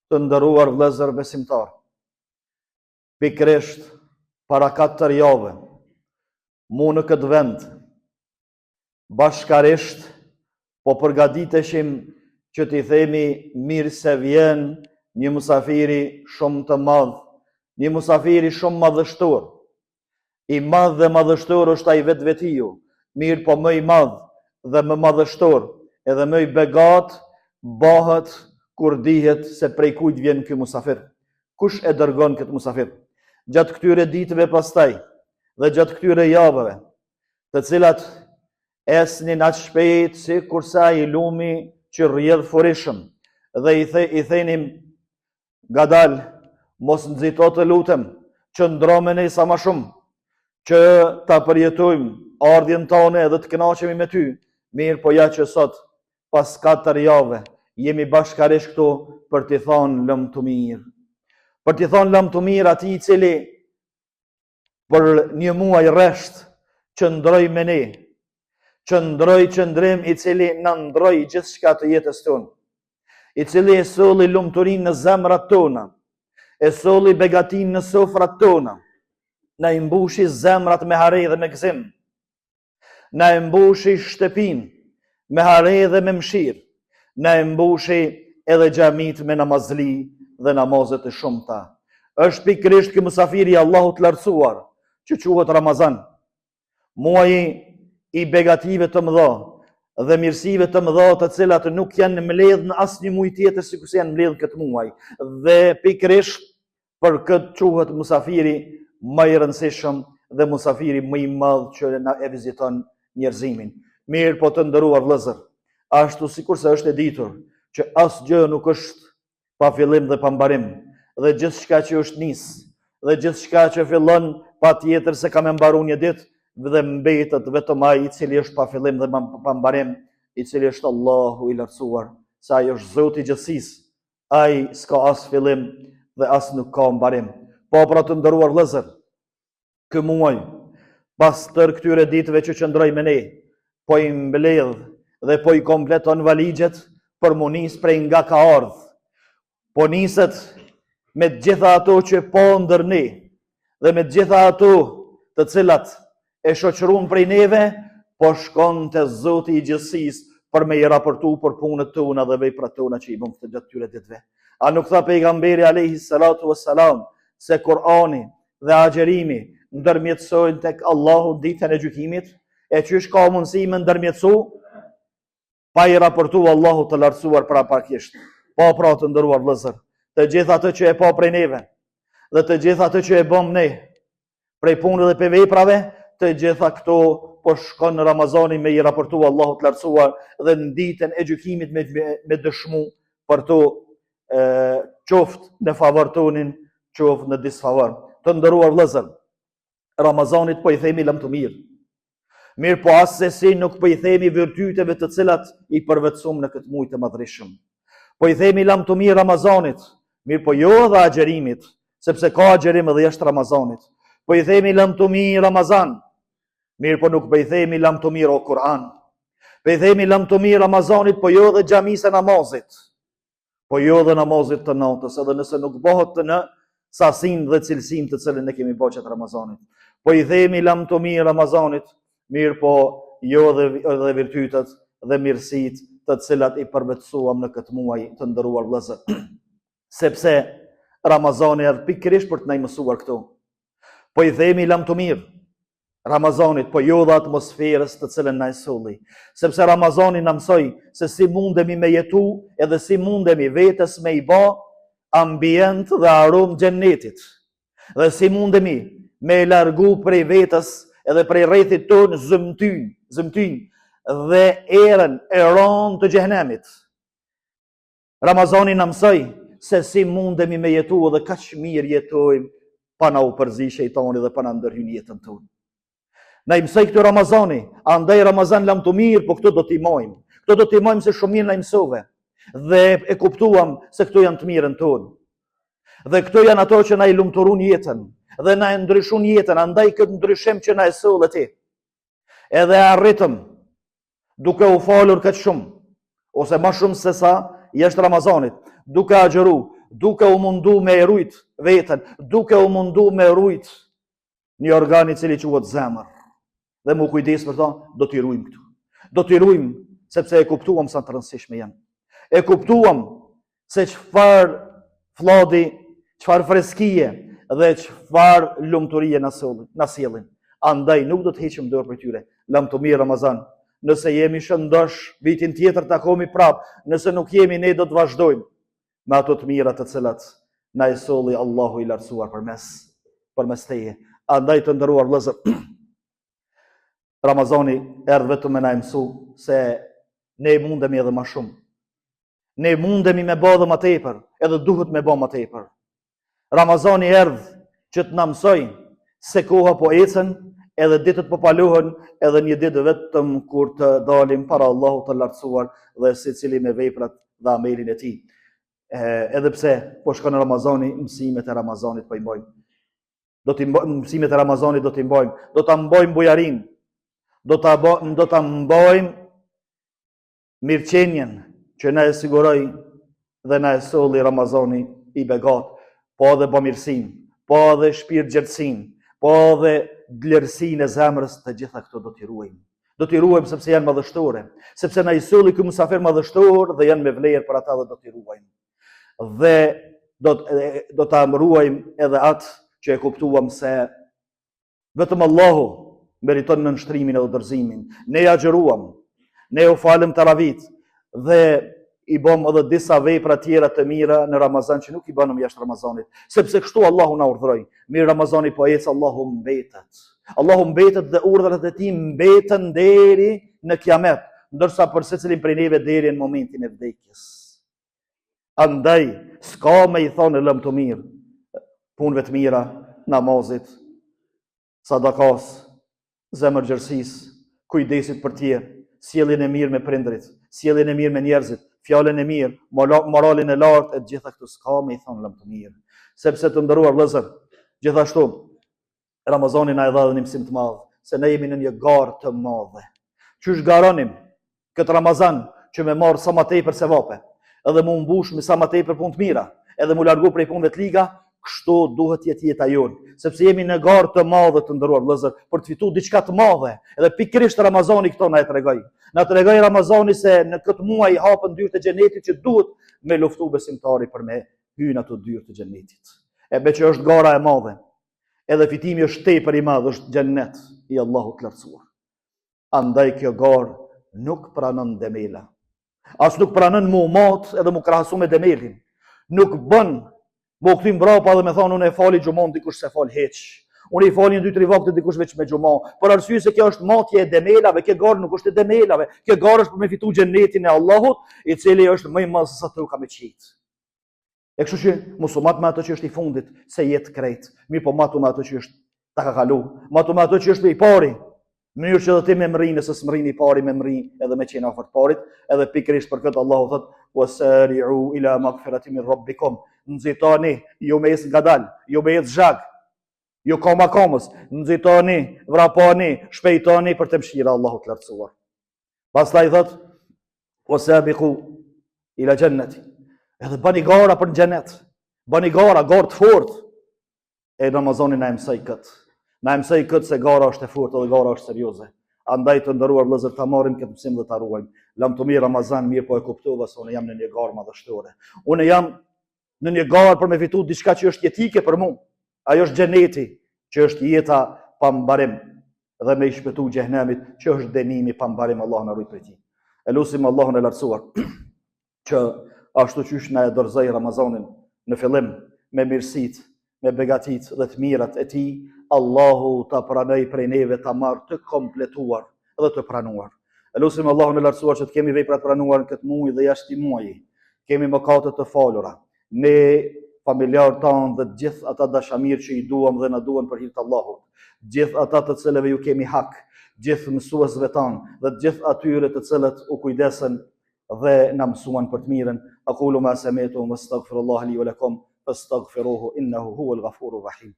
Të nderuar vëllezër besimtar, pikërisht para 4 javë, mu në këtë vend, bashkarisht, po përgatiteshim që t'i themi mirë se vjen një musafiri shumë të madh, një musafiri shumë madhështor. I madh dhe madhështor është ai vetvetiu, mirë po më i madh dhe më madhështor, edhe më i begat bëhet kur dihet se prej kujt vjen ky musafir. Kush e dërgon këtë musafir? Gjatë këtyre ditëve pastaj dhe gjatë këtyre javëve, të cilat esnin aq shpejt si kurse ai lumi që rrjedh furishëm, dhe i thenim ngadal, mos nxito të lutem, që ndromeni sa më shumë, që ta përjetojmë ardhjen tonë edhe të kënaqemi me ty. Mirë po ja që sot, pas 4 javë, jemi bashkarisht këtu për t'i thonë lëm të mirë. Për t'i thonë lëm të mirë atij i cili për një muaj rresht qëndroi me ne, qëndroi qëndrim i cili na ndroi gjithçka të jetës tonë, i cili e solli lumturinë në zemrat tona, e solli begatinë në sofrat tona, na i mbushi zemrat me hare dhe me gëzim, na i mbushi shtëpinë me hare dhe me mëshirë, na e mbushi edhe xhamit me namazli dhe namazet e shumta. Është pikërisht ky musafiri i Allahut lartësuar, që quhet Ramazan, muaji i begative të mëdha dhe mirësive të mëdha, të cilat nuk janë mbledhur në asnjë muaj tjetër sikur janë mbledhur këtë muaj. Dhe pikërisht për këtë quhet musafiri më i rëndësishëm dhe musafiri më i madh që na e viziton njerëzimin. Mirë po të nderuar vëllezër, ashtu sikur se është e ditur që asgjë nuk është pa fillim dhe pa mbarim, dhe gjithçka që është nis, dhe gjithçka që fillon patjetër se ka më mbaruar një ditë, dhe mbetet vetëm ai i cili është pa fillim dhe pa mbarim, i cili është Allahu i lartësuar, se ai është Zoti i gjithësisë, ai s'ka as fillim dhe as nuk ka mbarim. Po pra të nderuar vëllezër, ky muaj, pas tërë këtyre ditëve që qëndroi me ne, po i mbledh dhe po i kompleton valixhet për mu nis prej nga ka ardhur. Po niset me të gjitha ato që po ndër ne dhe me të gjitha ato të cilat e shoqëruan prej neve, po shkon te Zoti i gjithësisë për me i raportu për punët tona dhe veprat tona që i bëm këtë gjatë këtyre ditëve. A nuk tha pejgamberi alayhi salatu wassalam se Kur'ani dhe agjerimi ndërmjetësojnë tek Allahu ditën e gjykimit? E qysh ka mundësi me ndërmjetësu pa i raportu Allahu të lartësuar parapakisht? Po pra të nderuar vëllezër, të gjithë ato që e pa prej neve dhe të gjithë ato që e bëm ne prej punëve dhe veprave, të gjitha këto po shkon në Ramazanin me i raportu Allahu të lartësuar dhe në ditën e gjykimit me dëshmu për to, qoftë në favor tonin, qoftë në disfavor. Të nderuar vëllezër, Ramazanit po i themi lëm të mirë. Mirë po asesi nuk po i themi virtyteve të cilat i përvetësum në këtë muaj të madhreshëm. Po i themi lam të mirë Ramazanit, mirë po jo edhe agjerimit, sepse ka agjerim edhe jashtë Ramazanit. Po i themi lam të mirë Ramazan, mirë po nuk po i themi lam të mirë o Kur'an. Po i themi lam të mirë Ramazanit, po jo edhe xhamisë namazit, po jo edhe namazit të natës, edhe nëse nuk bëhet në sasinë dhe cilësinë të cilën ne kemi bërë çat Ramazanit. Po i themi lam të mirë Ramazanit, mirë po jo edhe virtytet dhe mirësit të cilat i përvetësuam në këtë muaj të nderuar vëllezër. Sepse Ramazani është pikërisht për të na mësuar këtu. Po i themi lam të mirë Ramazanit, po jo dhe atmosferës të cilën na e solli. Sepse Ramazani na mësoi se si mundemi me jetu edhe si mundemi vetes me i bë ambient dhe aromë xhennetit. Dhe si mundemi me largu prej vetes edhe prej rrethit tonë zëmtyn dhe erën e ronë të xhehenemit. Ramazani na mësoi se si mundemi me jetu dhe kaq mirë jetojmë pa na u përzi shejtani dhe pa na ndërhyrë jetën tonë. Na i mësoi këtë Ramazani, andaj Ramazan lam të mirë, po këto do t'i mojmë. Këto do t'i mojmë se shumë mirë na i mësove dhe e kuptuam se këto janë të mirën tonë. Dhe këto janë ato që na i lumturun jetën dhe na e ndryshun jetën, andaj këtë ndryshim që na e sollet ti. Edhe arritëm duke u falur këtë shumë, ose më shumë se sa jashtë Ramazanit, duke agjëru, duke u mundu me rujt veten, duke u mundu me rujt një organ I cili quhet zemër. Dhe mu kujdes për ta, do t'i rujmë këtu. Do t'i rujmë sepse e kuptuam sa të rëndësishme janë. E kuptuam se çfarë flodi, çfarë freskije dhe çfarë lumturie na sjellin. Andaj nuk do të heqim dorë për tyre. Lam të mirë Ramazan. Nëse jemi shëndosh, vitin tjetër takohemi prap. Nëse nuk jemi, ne do të vazhdojmë me ato të mira të cilat na e solli Allahu I lartësuar përmes teje. Andaj të nderuar vëllezër, Ramazani erdhi vetëm me na mësu se ne mundemi edhe më shumë. Ne mundemi me bë edhe më tepër, edhe duhet me bë më tepër. Ramazani erdhi që të na mësoj se koha po ecën, edhe ditët po palohen, edhe një ditë vetëm kur të dalim para Allahut të lartësuar dhe secili me veprat dhe amelin e tij. Edhe pse po shkon Ramazani, mësimet e Ramazanit po I mbojmë. Mësimet e Ramazanit do t'i mbojmë, do ta mbojmë bujarin, do ta mbojmë mirëqenjen që na e siguroi dhe na e solli Ramazani I begat, po edhe bamirësin, po edhe shpirtgjërtësin, po edhe vlerësinë e zemrës, të gjitha këto do t'i ruajmë. Do t'i ruajmë sepse janë madhështore, sepse na I solli ky musafir madhështor dhe janë me vlerë për ata dhe do t'i ruajmë. Dhe do ta ruajmë edhe atë që e kuptuam se vetëm Allahu meriton nënshtrimin edhe dorëzimin. Ne ja xheruam, ne u falëm taravit dhe I bëm edhe disa vepra tjera të mira në Ramazan që nuk I bënëm jashtë Ramazanit, sepse kështu Allahu na urdhëroi. Mirë Ramazani po ecë, Allahu mbetet. Allahu mbetet dhe urdhrat e tij mbeten deri në Kiamet, ndërsa për secilin prej neve deri në momentin e vdekjes. Andaj s'ka me I thonë lëm të mirë, punëve të mira, namazit, sadakas, zemërgjërsis, kujdesit për tjerë, sjelljen e mirë me prindrit, sjelljen e mirë me njerëzit, fjalën e mirë, moralin e lartë, e gjitha këtu s'ka me I thonë lëm të mirë. Sepse të nderuar vëllezër, gjithashtu Ramazani na e dha një mësim të madh, se ne jemi në një garë të madhe. Qysh garonim këtë Ramazan që me marr sa më tepër sevape, edhe mu mbush me sa më tepër punë të mira, edhe mu largu prej punëve të liga, kështu duhet jetë jeta jonë, sepse jemi në garë të madhe të nderuar vëllezër, për të fituar diçka të madhe. Edhe pikërisht Ramazani këto na e tregoi. Na tregoi Ramazani se në këtë muaj I hapën dyert e xhenetit që duhet me luftu besimtari për me hyrë ato dyert e xhenetit. E be që është gara e madhe. Edhe fitimi është tepër I madh, është xhenet I Allahut të lartësuar. Andaj kjo garë nuk pranon demela. As nuk pranon mu mat edhe mu krahasu me demelin. Nuk bën mo këtim brapa dhe me thonë unë e fali gjumon dikush se fal heq. Unë I fali në 2-3 vakte dikush veç me gjumon. Për arsye se kjo është matje e demelave, kjo garë nuk është e demelave. Kjo garë është për me fitu xhenetin e Allahut, I cili është më I madh se sa toka me qitë. E kështu që musumat me ato që është I fundit, se jetë krejt. Mirë po matu me ato që është ta ka kalu. Matu me ato që është I pari. Mënyrë që dhe ti me mërinë, nëse s'mërini I pari me mërinë edhe me qenë afër parit, edhe pikërisht për këtë Allahu thot: "Wasari'u ila maghfiratin min rabbikum." Nxitoni, ju me ecë ngadal, ju me ecë zhag, ju koma komës, nxitoni, vraponi, shpejtoni për të mëshira Allahut të lartësuar. Pastaj thot: "Wasabiqu ila jannati." Edhe bëni gara për në xhenet. Bëni gara të fortë. E Ramazani na mësoi këtë. Na mësoi këtë se gara është e fortë dhe gara është serioze. Andaj të nderuar vëllezër, ta marrim këtë mësim dhe ta ruajmë. Lam të mirë Ramazan, mirë po e kuptova se unë jam në një garë madhështore. Unë jam në një garë për me fitu diçka që është jetike për mu. Ajo është xheneti, që është jeta pa mbarim, dhe me I shpëtu xhenemit, që është dënimi pa mbarim. Allah na ruaj prej tij. Elusim Allahun e lartësuar që ashtu qysh na e dorëzoi Ramazanin në fillim me mirësitë, me begatitë dhe të mirat e tij, Allahu ta pranoj prej neve, ta marr të kompletuar dhe të pranuar. Elusim Allahun e lartësuar që të kemi vepra të pranuar në këtë muaj dhe jashtë I muajit. Kemi mëkate të falura. Ne, familjarët tanë dhe gjithë ata dashamirë që I duam dhe na duan për hir të Allahut, gjithë ata të cilëve ju kemi hak, gjithë mësuesve tanë dhe gjithë atyre të cilët u kujdesen dhe na mësuan për të mirën. Aqulu ma sami'tu wastaghfirullaha li wa lakum fastaghfiruhu innahu huwal ghafurur rahim.